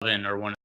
or one.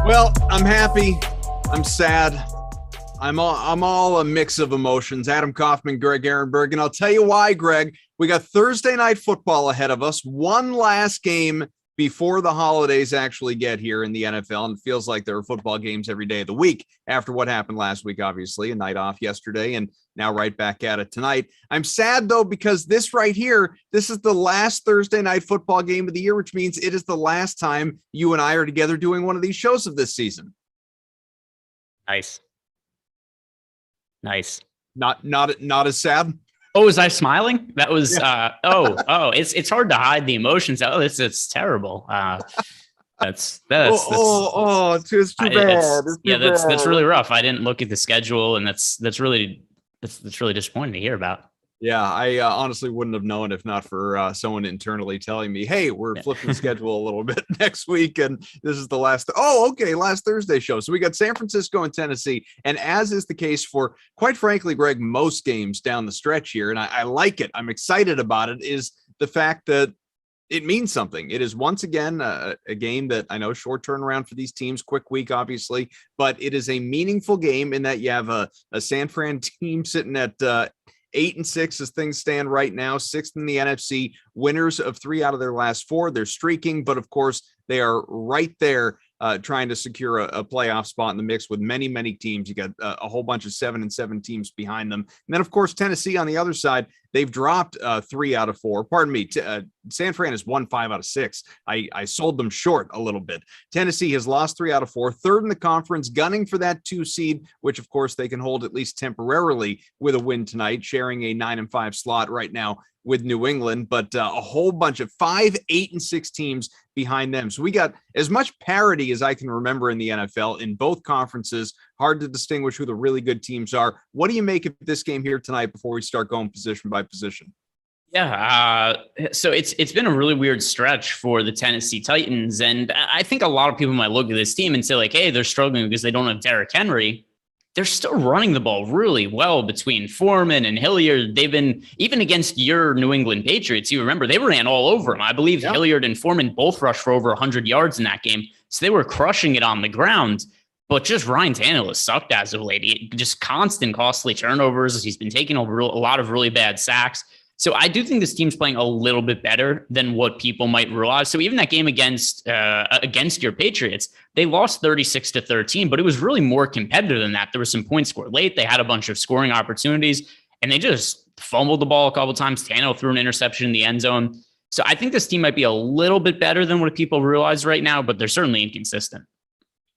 Well, I'm happy. I'm sad. I'm all a mix of emotions. Adam Kaufman, Greg Ehrenberg, and I'll tell you why, Greg. We got Thursday night football ahead of us. One last game before the holidays actually get here in the NFL, and it feels like there are football games every day of the week after what happened last week, obviously, a night off yesterday, and now right back at it tonight. I'm sad, though, because this right here, this is the last Thursday night football game of the year, which means it is the last time you and I are together doing one of these shows of this season. Nice. Not as sad. Oh, was I smiling? That was it's hard to hide the emotions. Oh, it's terrible. It's too bad. It's too bad. That's really rough. I didn't look at the schedule, and that's really disappointing to hear about. Yeah, I honestly wouldn't have known if not for someone internally telling me, hey, we're flipping the schedule a little bit next week, and this is the last Thursday show. So we got San Francisco and Tennessee, and as is the case for, quite frankly, Greg, most games down the stretch here, and I like it, I'm excited about it, is the fact that it means something. It is once again a game that I know short turnaround for these teams, quick week, obviously, but it is a meaningful game in that you have a San Fran team sitting at 8-6 as things stand right now, 6th in the NFC, winners of 3 out of their last 4. They're streaking, but of course they are right there trying to secure a playoff spot in the mix with many, many teams. You got a whole bunch of 7-7 teams behind them. And then, of course, Tennessee on the other side, they've dropped 3 out of 4. Pardon me. San Fran has won 5 out of 6. I sold them short a little bit. Tennessee has lost 3 out of 4, third in the conference, gunning for that 2 seed, which, of course, they can hold at least temporarily with a win tonight, sharing a 9-5 slot right now with New England, but a whole bunch of 5, 8, and 6 teams behind them. So we got as much parity as I can remember in the NFL in both conferences. Hard to distinguish who the really good teams are. What do you make of this game here tonight before we start going position by position? Yeah, so it's been a really weird stretch for the Tennessee Titans, and I think a lot of people might look at this team and say like, "Hey, they're struggling because they don't have Derrick Henry." They're still running the ball really well between Foreman and Hilliard. They've been even against your New England Patriots. You remember they ran all over them. I believe Hilliard and Foreman both rushed for over 100 yards in that game, so they were crushing it on the ground. But just Ryan Tannehill has sucked as of late. Just constant costly turnovers. He's been taking over a lot of really bad sacks. So I do think this team's playing a little bit better than what people might realize. So even that game against your Patriots, they lost 36-13, but it was really more competitive than that. There were some points scored late. They had a bunch of scoring opportunities, and they just fumbled the ball a couple times. Tannehill threw an interception in the end zone. So I think this team might be a little bit better than what people realize right now, but they're certainly inconsistent.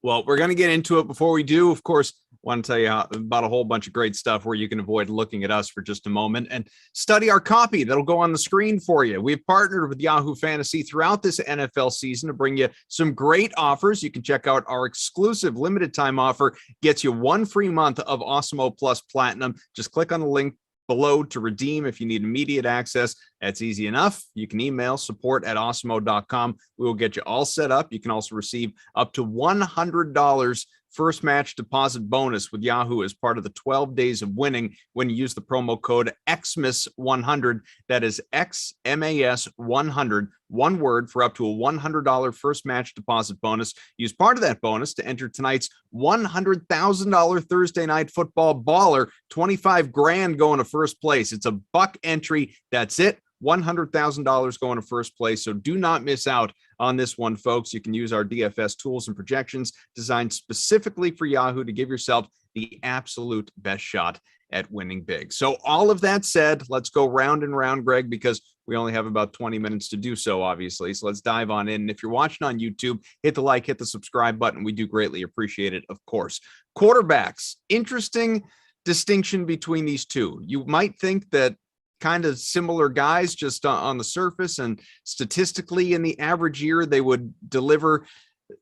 Well, we're going to get into it. Before we do, of course, want to tell you about a whole bunch of great stuff where you can avoid looking at us for just a moment and study our copy that'll go on the screen for you. We've partnered with Yahoo Fantasy throughout this NFL season to bring you some great offers. You can check out our exclusive limited time offer, gets you 1 free month of Awesemo Plus Platinum. Just click on the link below to redeem if you need immediate access. That's easy enough. You can email support@awesemo.com. We will get you all set up. You can also receive up to $100 first match deposit bonus with Yahoo as part of the 12 days of winning when you use the promo code XMAS100. That is XMAS100, one word, for up to a $100 first match deposit bonus. Use part of that bonus to enter tonight's $100,000 Thursday night football baller, 25 grand going to first place. It's a buck entry. That's it. $100,000 going to first place. So do not miss out on this one, folks. You can use our DFS tools and projections designed specifically for Yahoo to give yourself the absolute best shot at winning big. So all of that said, let's go round and round, Greg, because we only have about 20 minutes to do so, obviously. So let's dive on in. And if you're watching on YouTube, hit the like, hit the subscribe button. We do greatly appreciate it, of course. Quarterbacks, interesting distinction between these two. You might think that kind of similar guys just on the surface, and statistically in the average year they would deliver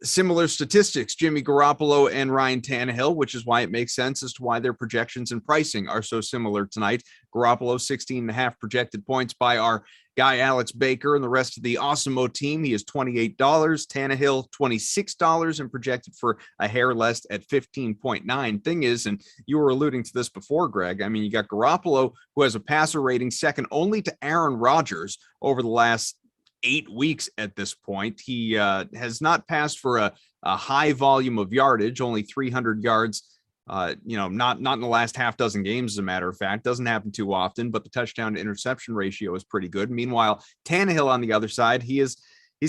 similar statistics, Jimmy Garoppolo and Ryan Tannehill, which is why it makes sense as to why their projections and pricing are so similar tonight. Garoppolo 16.5 projected points by our guy Alex Baker and the rest of the Awesemo team. He is $28. Tannehill $26 and projected for a hair less at 15.9. Thing is, and you were alluding to this before, Greg, I mean, you got Garoppolo, who has a passer rating second only to Aaron Rodgers over the last 8 weeks at this point. He has not passed for a high volume of yardage, only 300 yards. Not in the last half dozen games, as a matter of fact. Doesn't happen too often, but the touchdown to interception ratio is pretty good. Meanwhile, Tannehill on the other side, he's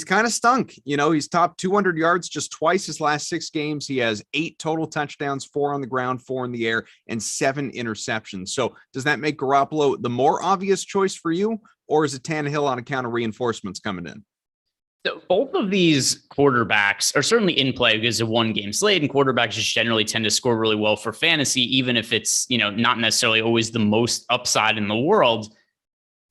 kind of stunk. He's topped 200 yards just twice his last 6 games. He has 8 total touchdowns, 4 on the ground, 4 in the air, and 7 interceptions. So does that make Garoppolo the more obvious choice for you, or is it Tannehill on account of reinforcements coming in? So both of these quarterbacks are certainly in play because of one game slate, and quarterbacks just generally tend to score really well for fantasy, even if it's, not necessarily always the most upside in the world.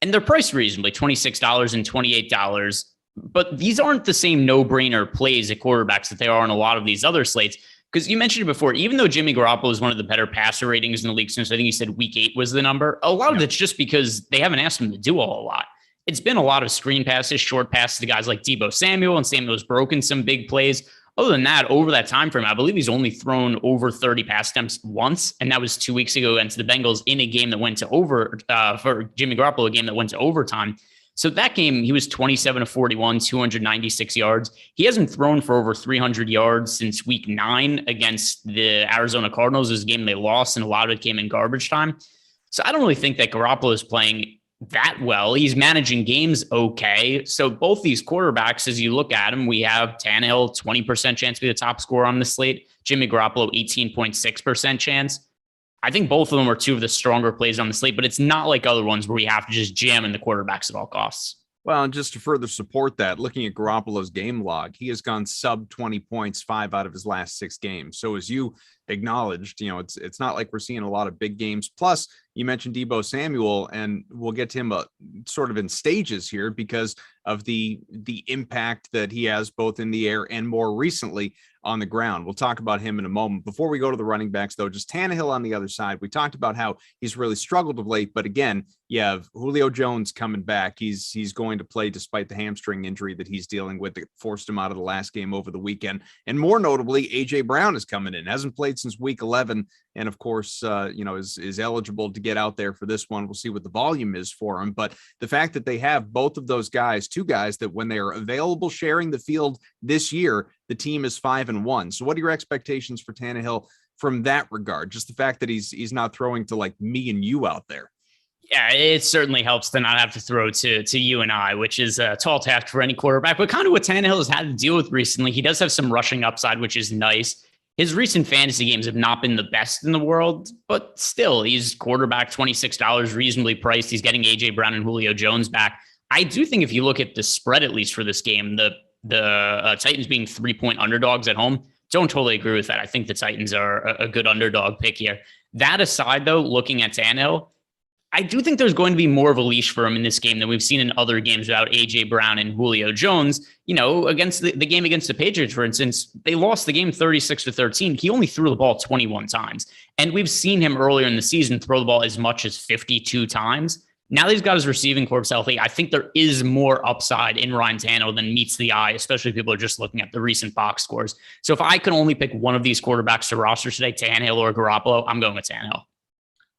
And they're priced reasonably, $26 and $28. But these aren't the same no-brainer plays at quarterbacks that they are on a lot of these other slates. Because you mentioned it before, even though Jimmy Garoppolo is one of the better passer ratings in the league since I think you said week 8 was the number, a lot of it's just because they haven't asked him to do a whole lot. It's been a lot of screen passes, short passes to guys like Deebo Samuel, and Samuel's broken some big plays. Other than that, over that time frame, I believe he's only thrown over 30 pass attempts once, and that was 2 weeks ago against the Bengals in a game that went to for Jimmy Garoppolo, a game that went to overtime. So that game, he was 27-41, 296 yards. He hasn't thrown for over 300 yards since week 9 against the Arizona Cardinals. It was a game they lost, and a lot of it came in garbage time. So I don't really think that Garoppolo is playing that well. He's managing games okay. So both these quarterbacks, as you look at them, we have Tannehill, 20% chance to be the top scorer on the slate. Jimmy Garoppolo, 18.6% chance. I think both of them are 2 of the stronger plays on the slate, but it's not like other ones where we have to just jam in the quarterbacks at all costs. Well, and just to further support that, looking at Garoppolo's game log, he has gone sub 20 points 5 out of his last 6 games. So as you acknowledged, it's not like we're seeing a lot of big games. Plus, You mentioned Deebo Samuel, and we'll get to him sort of in stages here because of the impact that he has both in the air and more recently on the ground. We'll talk about him in a moment. Before we go to the running backs, though, just Tannehill on the other side. We talked about how he's really struggled of late, but again, you have Julio Jones coming back. He's going to play despite the hamstring injury that he's dealing with that forced him out of the last game over the weekend. And more notably, AJ Brown is coming in. Hasn't played since week 11, and of course, is eligible to get out there for this one. We'll see what the volume is for him. But the fact that they have both of those guys, two guys that when they are available sharing the field this year, the team is 5-1. So what are your expectations for Tannehill from that regard? Just the fact that he's not throwing to like me and you out there. Yeah, it certainly helps to not have to throw to you and I, which is a tall task for any quarterback. But kind of what Tannehill has had to deal with recently, he does have some rushing upside, which is nice. His recent fantasy games have not been the best in the world, but still, he's quarterback $26, reasonably priced. He's getting AJ Brown and Julio Jones back. I do think if you look at the spread, at least for this game, the Titans being 3-point underdogs at home, don't totally agree with that. I think the Titans are a good underdog pick here. That aside, though, looking at Tannehill, I do think there's going to be more of a leash for him in this game than we've seen in other games without AJ Brown and Julio Jones. Against the game against the Patriots, for instance, they lost the game 36-13. He only threw the ball 21 times. And we've seen him earlier in the season throw the ball as much as 52 times. Now that he's got his receiving corps healthy, I think there is more upside in Ryan Tannehill than meets the eye, especially if people are just looking at the recent box scores. So if I can only pick one of these quarterbacks to roster today, Tannehill or Garoppolo, I'm going with Tannehill.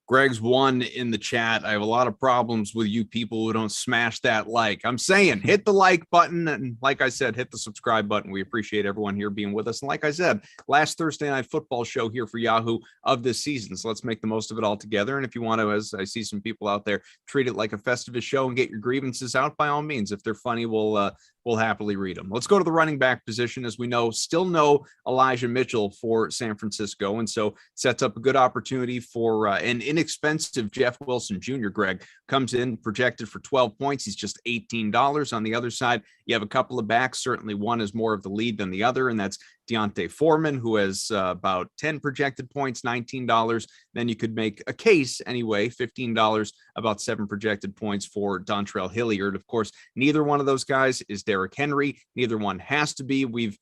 Greg's one in the chat. I have a lot of problems with you people who don't smash that like. I'm saying hit the like button. And like I said, hit the subscribe button. We appreciate everyone here being with us. And like I said, last Thursday night football show here for Yahoo of this season. So let's make the most of it all together. And if you want to, as I see some people out there, treat it like a Festivus show and get your grievances out, by all means. If they're funny, we'll happily read them. Let's go to the running back position. As we know, still no Elijah Mitchell for San Francisco. And so sets up a good opportunity for an inexpensive Jeff Wilson Jr. Greg comes in projected for 12 points. He's just $18. On the other side, you have a couple of backs. Certainly one is more of the lead than the other, and that's Deontay Foreman, who has about 10 projected points, $19. Then you could make a case anyway, $15, about 7 projected points for Dontrell Hilliard. Of course, neither one of those guys is Derrick Henry. Neither one has to be. We've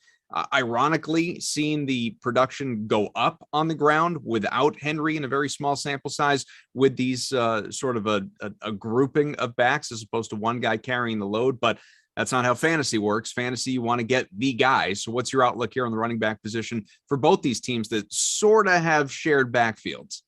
ironically seen the production go up on the ground without Henry in a very small sample size with these sort of a grouping of backs as opposed to one guy carrying the load. But that's not how fantasy works. Fantasy, you want to get the guy. So what's your outlook here on the running back position for both these teams that sort of have shared backfields?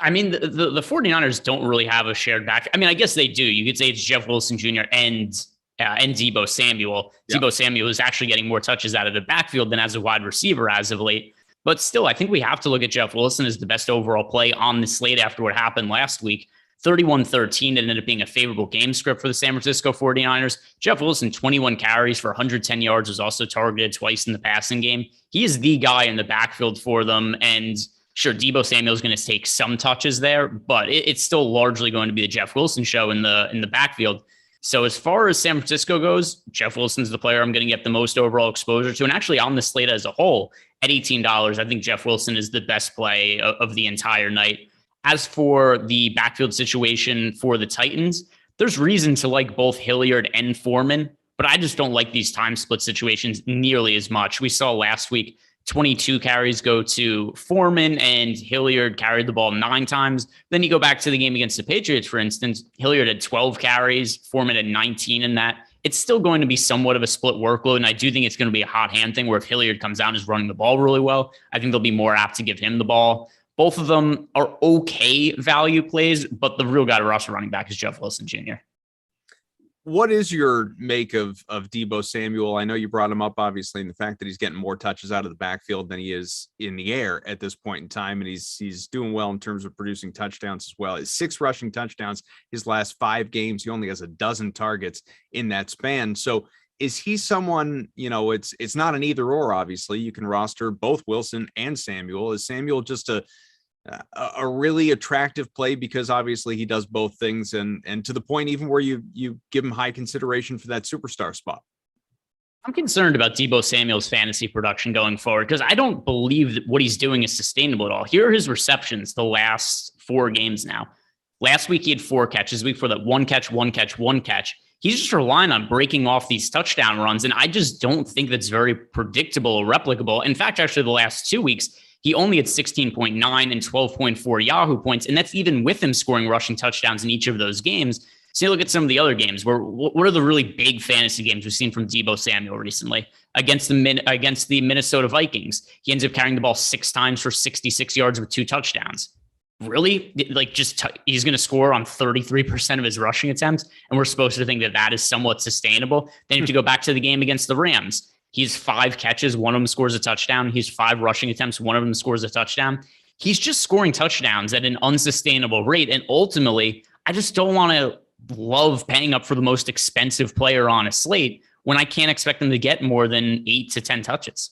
I mean, the 49ers don't really have a shared back. I mean, I guess they do. You could say it's Jeff Wilson Jr. and Deebo Samuel. Yep. Deebo Samuel is actually getting more touches out of the backfield than as a wide receiver as of late. But still, I think we have to look at Jeff Wilson as the best overall play on the slate after what happened last week. 31-13 ended up being a favorable game script for the San Francisco 49ers. Jeff Wilson, 21 carries for 110 yards, was also targeted twice in the passing game. He is the guy in the backfield for them. And sure, Deebo Samuel is going to take some touches there, but it's still largely going to be the Jeff Wilson show in the backfield. So as far as San Francisco goes, Jeff Wilson's the player I'm going to get the most overall exposure to. And actually on the slate as a whole, at $18, I think Jeff Wilson is the best play of the entire night. As for the backfield situation for the Titans, there's reason to like both Hilliard and Foreman, but I just don't like these time split situations nearly as much. We saw last week 22 carries go to Foreman and Hilliard carried the ball 9 times. Then you go back to the game against the Patriots, for instance, Hilliard had 12 carries, Foreman had 19 in that. It's still going to be somewhat of a split workload, and I do think it's going to be a hot hand thing where if Hilliard comes out and is running the ball really well, I think they'll be more apt to give him the ball. Both of them are okay value plays, but the real guy to roster running back is Jeff Wilson Jr. What is your make of Deebo Samuel? I know you brought him up, obviously, and the fact that he's getting more touches out of the backfield than he is in the air at this point in time, and he's doing well in terms of producing touchdowns as well. It's 6 rushing touchdowns his last 5 games. He only has a dozen targets in that span. So is he someone, it's not an either or, obviously. You can roster both Wilson and Samuel. Is Samuel just a really attractive play because obviously he does both things and to the point even where you give him high consideration for that superstar spot? I'm concerned about Deebo Samuel's fantasy production going forward because I don't believe that what he's doing is sustainable at all. Here are his receptions the last 4 games now. Last week, he had 4 catches. Week before that, 1 catch, 1 catch, 1 catch. He's just relying on breaking off these touchdown runs, and I just don't think that's very predictable or replicable. In fact, actually, the last 2 weeks, he only had 16.9 and 12.4 Yahoo points, and that's even with him scoring rushing touchdowns in each of those games. So you look at some of the other games. What are the really big fantasy games we've seen from Deebo Samuel recently? Against the Minnesota Vikings, he ends up carrying the ball 6 times for 66 yards with 2 touchdowns. Really? He's going to score on 33% of his rushing attempts, and we're supposed to think that that is somewhat sustainable. Then you have to go back to the game against the Rams. He's 5 catches, 1 of them scores a touchdown. He's 5 rushing attempts, 1 of them scores a touchdown. He's just scoring touchdowns at an unsustainable rate, and ultimately, I just don't want to love paying up for the most expensive player on a slate when I can't expect them to get more than 8 to 10 touches.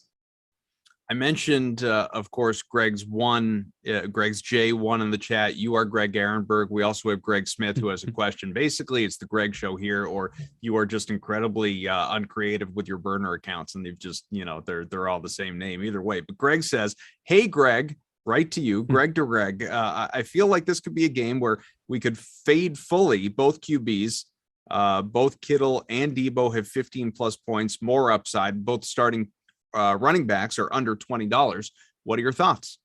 I mentioned, of course, Greg's J1 in the chat. You are Greg Ehrenberg. We also have Greg Smith, who has a question. Basically, it's the Greg show here, or you are just incredibly uncreative with your burner accounts, and they've just, they're all the same name either way. But Greg says, "Hey, Greg, right to you, Greg to Greg. I feel like this could be a game where we could fade fully both QBs. Both Kittle and Deebo have 15 plus points, more upside. Both starting running backs are under $20. What are your thoughts?"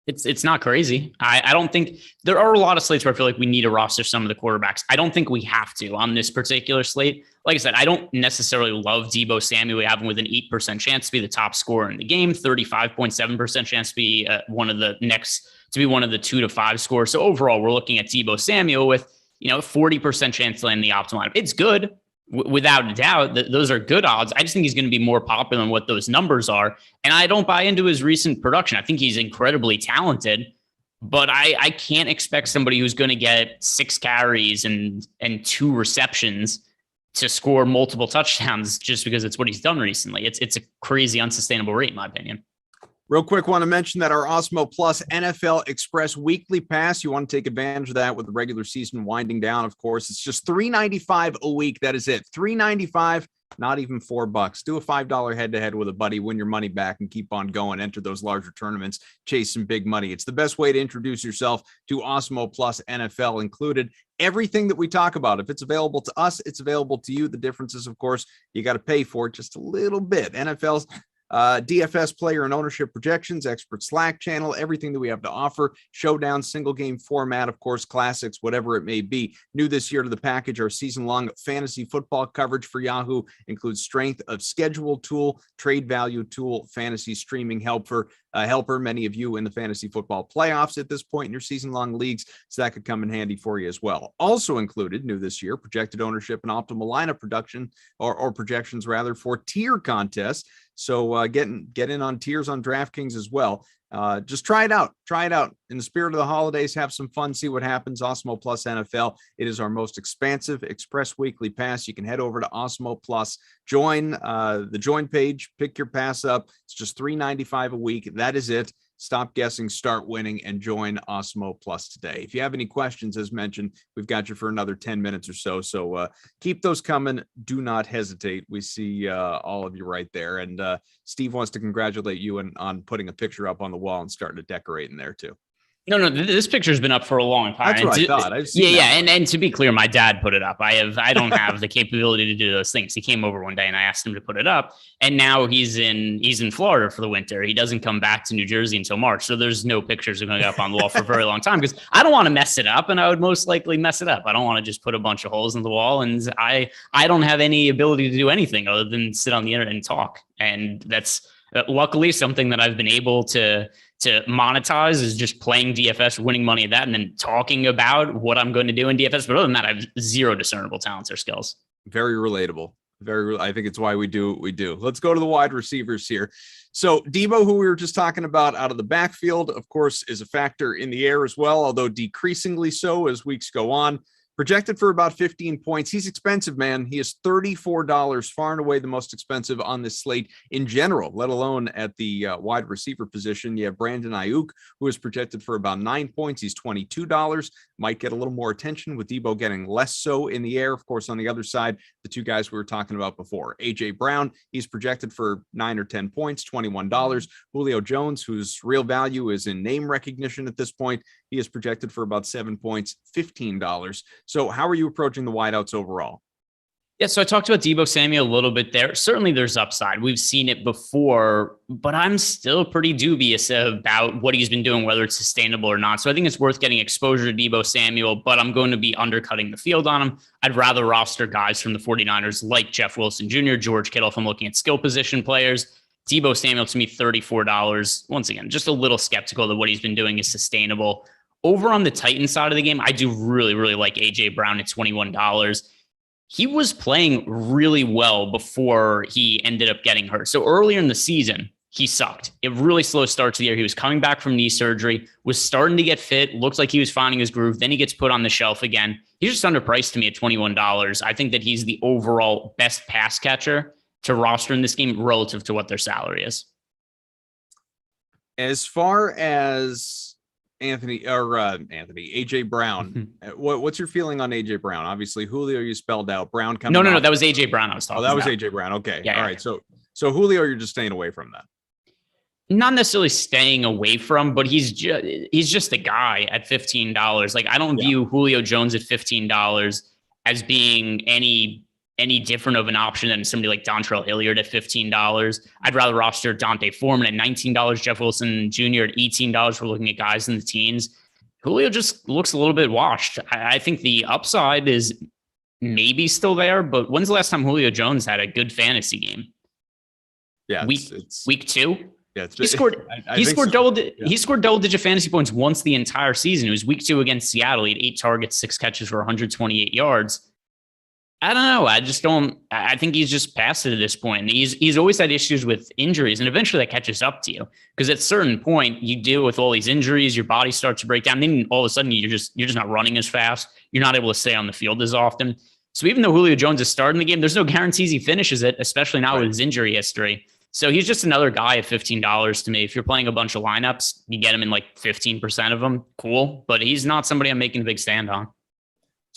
It's not crazy. I don't think there are a lot of slates where I feel like we need to roster some of the quarterbacks. I don't think we have to on this particular slate. Like I said, I don't necessarily love Deebo Samuel. We have him with an 8% chance to be the top scorer in the game, 35.7% chance to be one of the 2 to 5 scores. So overall, we're looking at Deebo Samuel with 40% chance to land the optimal lineup. It's good. Without a doubt, those are good odds. I just think he's going to be more popular than what those numbers are. And I don't buy into his recent production. I think he's incredibly talented, but I can't expect somebody who's going to get 6 carries and 2 receptions to score multiple touchdowns just because it's what he's done recently. It's a crazy, unsustainable rate, in my opinion. Real quick, want to mention that our Awesemo Plus NFL Express weekly pass, you want to take advantage of that with the regular season winding down, of course. It's just $3.95 a week. That is it. $3.95, not even $4. Do a $5 head-to-head with a buddy, win your money back, and keep on going. Enter those larger tournaments, chase some big money. It's the best way to introduce yourself to Awesemo Plus NFL included. Everything that we talk about, if it's available to us, it's available to you. The difference is, of course, you got to pay for it just a little bit. NFL's DFS player and ownership projections, expert Slack channel, everything that we have to offer, showdown, single game format, of course, classics, whatever it may be. New this year to the package, our season-long fantasy football coverage for Yahoo includes strength of schedule tool, trade value tool, fantasy streaming helper, many of you in the fantasy football playoffs at this point in your season-long leagues, so that could come in handy for you as well. Also included, new this year, projected ownership and optimal lineup production, or projections rather, for tier contests. So get in on tiers on DraftKings as well. Just try it out. In the spirit of the holidays, have some fun, see what happens. Awesemo Plus NFL. It is our most expansive Express weekly pass. You can head over to Awesemo Plus, join the join page, pick your pass up. It's just $3.95 a week. That is it. Stop guessing, start winning, and join Awesemo Plus today. If you have any questions, as mentioned, we've got you for another 10 minutes or so. So keep those coming. Do not hesitate. We see all of you right there. And Steve wants to congratulate you on putting a picture up on the wall and starting to decorate in there too. No, this picture's been up for a long time. That's what I thought. And to be clear, my dad put it up. I don't have the capability to do those things. He came over one day and I asked him to put it up, and now he's in Florida for the winter. He doesn't come back to New Jersey until March, so there's no pictures going up on the wall for a very long time because I don't want to mess it up, and I would most likely mess it up. I don't want to just put a bunch of holes in the wall, and I don't have any ability to do anything other than sit on the internet and talk, and that's luckily something that I've been able to monetize is just playing DFS, winning money at that, and then talking about what I'm going to do in DFS. But other than that, I have zero discernible talents or skills. Very relatable. I think it's why we do what we do. Let's go to the wide receivers here. So Deebo, who we were just talking about out of the backfield, of course, is a factor in the air as well, although decreasingly so as weeks go on. projected for about 15 points. He's expensive, man. He is $34, far and away the most expensive on this slate in general, let alone at the wide receiver position. You have Brandon Ayuk, who is projected for about 9 points. He's $22. Might get a little more attention with Debo getting less so in the air. Of course, on the other side, the two guys we were talking about before. A.J. Brown, he's projected for 9 or 10 points, $21. Julio Jones, whose real value is in name recognition at this point, he is projected for about 7 points, $15. So how are you approaching the wideouts overall? Yeah, so I talked about Deebo Samuel a little bit there. Certainly there's upside. We've seen it before, but I'm still pretty dubious about what he's been doing, whether it's sustainable or not. So I think it's worth getting exposure to Deebo Samuel, but I'm going to be undercutting the field on him. I'd rather roster guys from the 49ers like Jeff Wilson Jr., George Kittle if I'm looking at skill position players. Deebo Samuel to me, $34. Once again, just a little skeptical that what he's been doing is sustainable. Over on the Titans side of the game, I do really, really like A.J. Brown at $21. He was playing really well before he ended up getting hurt. So earlier in the season, he sucked. It really slow start to the year. He was coming back from knee surgery, was starting to get fit, looked like he was finding his groove. Then he gets put on the shelf again. He's just underpriced to me at $21. I think that he's the overall best pass catcher to roster in this game relative to what their salary is. As far as AJ Brown. What's your feeling on AJ Brown? Obviously, Julio you spelled out. Brown coming. No, that was AJ Brown I was talking about. Oh, that was AJ Brown. Okay. Yeah, all right. So Julio, you're just staying away from that. Not necessarily staying away from, but he's just a guy at $15. Like I don't view Julio Jones at $15 as being any different of an option than somebody like Dontrell Hilliard at $15. I'd rather roster Dante Foreman at $19, Jeff Wilson Jr. at $18. We're looking at guys in the teens. Julio just looks a little bit washed. I think the upside is maybe still there, but when's the last time Julio Jones had a good fantasy game? Yeah, week 2. Yeah, he scored double-digit fantasy points once the entire season. It was week 2 against Seattle. He had 8 targets, 6 catches for 128 yards. I don't know. I think he's just past it at this point. And he's always had issues with injuries, and eventually that catches up to you. Because at a certain point, you deal with all these injuries, your body starts to break down. Then all of a sudden, you're just not running as fast. You're not able to stay on the field as often. So even though Julio Jones is starting the game, there's no guarantees he finishes it, especially now with his injury history. So he's just another guy at $15 to me. If you're playing a bunch of lineups, you get him in like 15% of them. Cool. But he's not somebody I'm making a big stand on.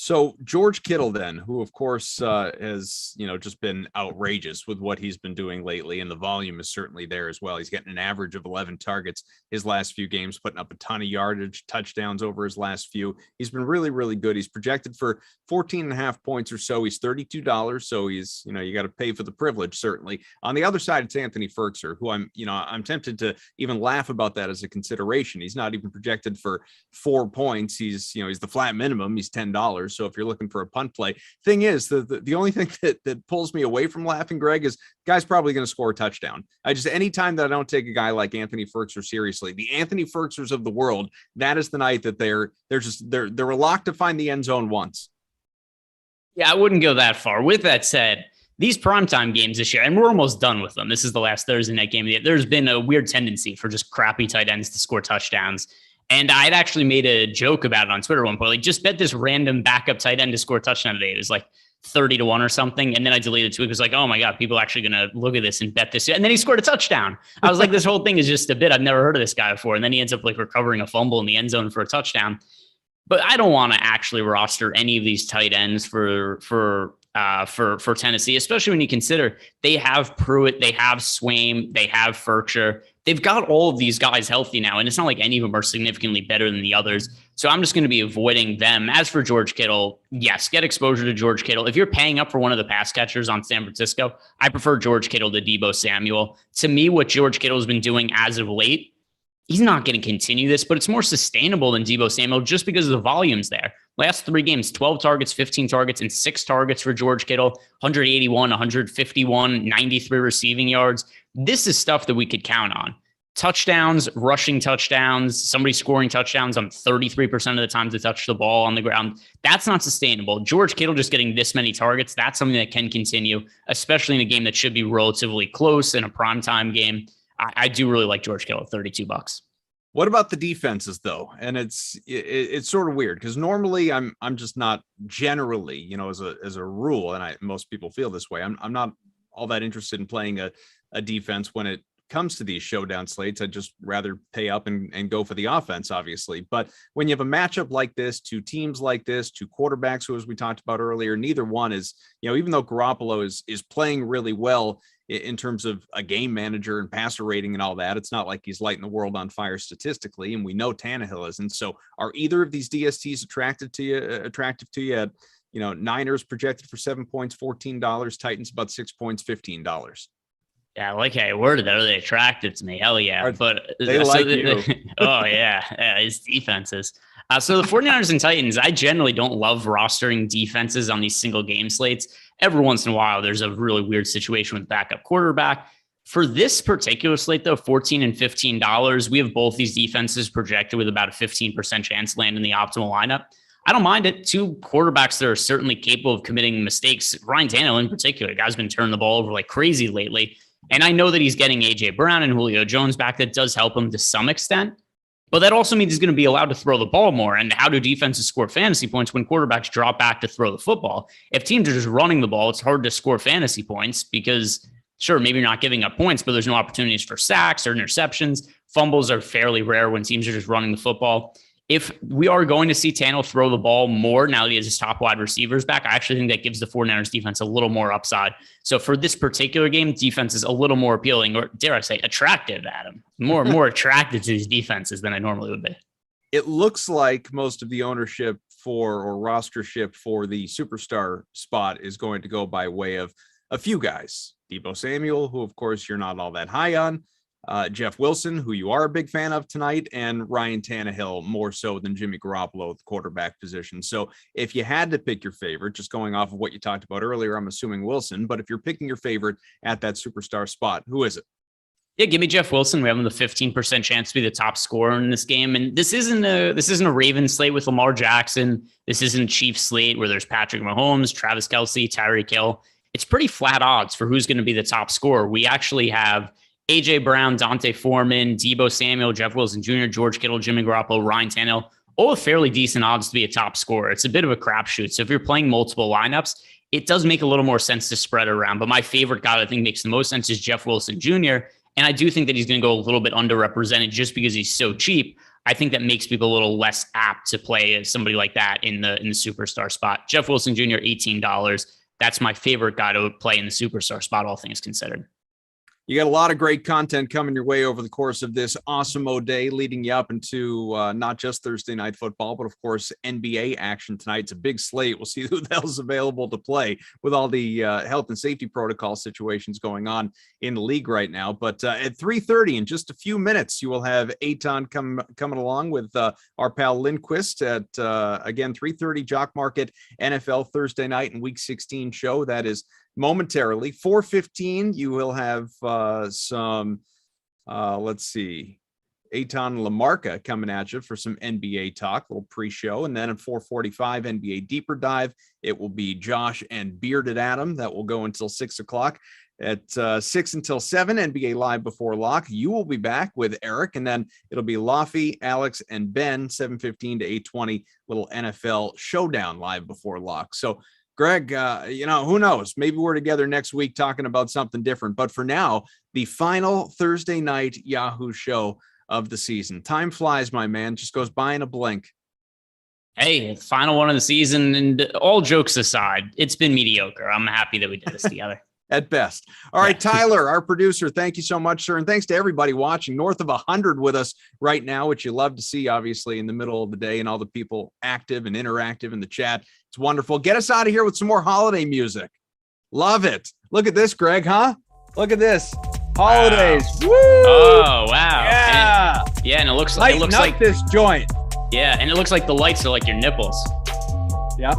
So George Kittle then, who of course has, just been outrageous with what he's been doing lately, and the volume is certainly there as well. He's getting an average of 11 targets his last few games, putting up a ton of yardage, touchdowns over his last few. He's been really, really good. He's projected for 14.5 points or so. He's $32. So he's, you got to pay for the privilege, certainly. On the other side, it's Anthony Ferkser, who I'm tempted to even laugh about that as a consideration. He's not even projected for 4 points. He's the flat minimum. He's $10. So if you're looking for a punt play, thing is, the only thing that pulls me away from laughing, Greg, is guy's probably going to score a touchdown. Anytime that I don't take a guy like Anthony Ferkser seriously, the Anthony Ferksers of the world, that is the night that they're a lock to find the end zone once. Yeah, I wouldn't go that far. With that said, these primetime games this year, and we're almost done with them. This is the last Thursday night game. There's been a weird tendency for just crappy tight ends to score touchdowns. And I'd actually made a joke about it on Twitter at one point. Like, just bet this random backup tight end to score a touchdown today. It was like 30-1 or something. And then I deleted the tweet. It was like, oh my God, people are actually going to look at this and bet this. And then he scored a touchdown. I was like, this whole thing is just a bit. I've never heard of this guy before. And then he ends up like recovering a fumble in the end zone for a touchdown. But I don't want to actually roster any of these tight ends for Tennessee, especially when you consider they have Pruitt, they have Swaim, they have Ferkser. They've got all of these guys healthy now, and it's not like any of them are significantly better than the others. So I'm just going to be avoiding them. As for George Kittle, yes, get exposure to George Kittle. If you're paying up for one of the pass catchers on San Francisco, I prefer George Kittle to Deebo Samuel. To me, what George Kittle has been doing as of late, he's not going to continue this, but it's more sustainable than Deebo Samuel just because of the volumes there. Last 3 games, 12 targets, 15 targets, and 6 targets for George Kittle, 181, 151, 93 receiving yards. This is stuff that we could count on. Touchdowns, rushing touchdowns, somebody scoring touchdowns on 33% of the times they touch the ball on the ground. That's not sustainable. George Kittle just getting this many targets, that's something that can continue, especially in a game that should be relatively close in a primetime game. I do really like George Kittle at $32. What about the defenses though? And it's sort of weird because normally I'm just not generally, as a rule, and most people feel this way. I'm not all that interested in playing a defense when it comes to these showdown slates. I'd just rather pay up and go for the offense, obviously. But when you have a matchup like this, two teams like this, two quarterbacks who, as we talked about earlier, neither one is, even though Garoppolo is playing really well in terms of a game manager and passer rating and all that, it's not like he's lighting the world on fire statistically. And we know Tannehill isn't. So are either of these DSTs attractive to you at, Niners projected for 7 points, $14, Titans about 6 points, $15. Yeah, I like how you worded that. Are they attractive to me? Hell yeah. But they like you. Oh, yeah. His defenses. So the 49ers and Titans, I generally don't love rostering defenses on these single game slates. Every once in a while, there's a really weird situation with backup quarterback. For this particular slate, though, $14 and $15, we have both these defenses projected with about a 15% chance to land in the optimal lineup. I don't mind it. Two quarterbacks that are certainly capable of committing mistakes. Ryan Tannehill in particular, guy's been turning the ball over like crazy lately. And I know that he's getting A.J. Brown and Julio Jones back. That does help him to some extent. But that also means he's going to be allowed to throw the ball more. And how do defenses score fantasy points when quarterbacks drop back to throw the football? If teams are just running the ball, it's hard to score fantasy points because, sure, maybe you're not giving up points, but there's no opportunities for sacks or interceptions. Fumbles are fairly rare when teams are just running the football. If we are going to see Tannehill throw the ball more now that he has his top wide receivers back, I actually think that gives the 49ers defense a little more upside. So for this particular game, defense is a little more appealing, or dare I say attractive, Adam. More attracted to these defenses than I normally would be. It looks like most of the ownership or rostership for the superstar spot is going to go by way of a few guys. Deebo Samuel, who of course you're not all that high on. Jeff Wilson, who you are a big fan of tonight, and Ryan Tannehill, more so than Jimmy Garoppolo at the quarterback position. So if you had to pick your favorite, just going off of what you talked about earlier, I'm assuming Wilson, but if you're picking your favorite at that superstar spot, who is it? Yeah, give me Jeff Wilson. We have him the 15% chance to be the top scorer in this game. And this isn't a Ravens slate with Lamar Jackson. This isn't a Chiefs slate where there's Patrick Mahomes, Travis Kelce, Tyreek Hill. It's pretty flat odds for who's going to be the top scorer. We actually have A.J. Brown, Dante Foreman, Deebo Samuel, Jeff Wilson Jr., George Kittle, Jimmy Garoppolo, Ryan Tannehill, all have fairly decent odds to be a top scorer. It's a bit of a crapshoot. So if you're playing multiple lineups, it does make a little more sense to spread around. But my favorite guy I think makes the most sense is Jeff Wilson Jr., and I do think that he's going to go a little bit underrepresented just because he's so cheap. I think that makes people a little less apt to play somebody like that in the superstar spot. Jeff Wilson Jr., $18. That's my favorite guy to play in the superstar spot, all things considered. You got a lot of great content coming your way over the course of this Awesemo day, leading you up into not just Thursday night football, but of course NBA action tonight. It's a big slate. We'll see who the hell's available to play with all the health and safety protocol situations going on in the league right now. But at 3:30, in just a few minutes, you will have Eitan coming along with our pal Lindquist at again 3:30 Jock Market NFL Thursday night and Week 16 show. That is momentarily. 4:15, you will have some, let's see, Eitan Lamarca coming at you for some NBA talk, little pre-show. And then at 4:45, NBA Deeper Dive, it will be Josh and Bearded Adam. That will go until 6 o'clock. At 6 until 7, NBA Live Before Lock. You will be back with Eric, and then it'll be Laffy, Alex, and Ben, 7:15 to 8:20, little NFL Showdown Live Before Lock. So Greg, who knows? Maybe we're together next week talking about something different. But for now, the final Thursday night Yahoo show of the season. Time flies, my man. Just goes by in a blink. Hey, final one of the season. And all jokes aside, it's been mediocre. I'm happy that we did this together. At best. All right, Tyler, our producer, thank you so much, sir. And thanks to everybody watching, north of 100 with us right now, which you love to see, obviously, in the middle of the day, and all the people active and interactive in the chat. It's wonderful. Get us out of here with some more holiday music. Love it. Look at this, Greg, huh? Look at this. Holidays. Wow. Woo! Oh, wow. Yeah. And it looks like this joint. Yeah, and it looks like the lights are like your nipples. Yeah.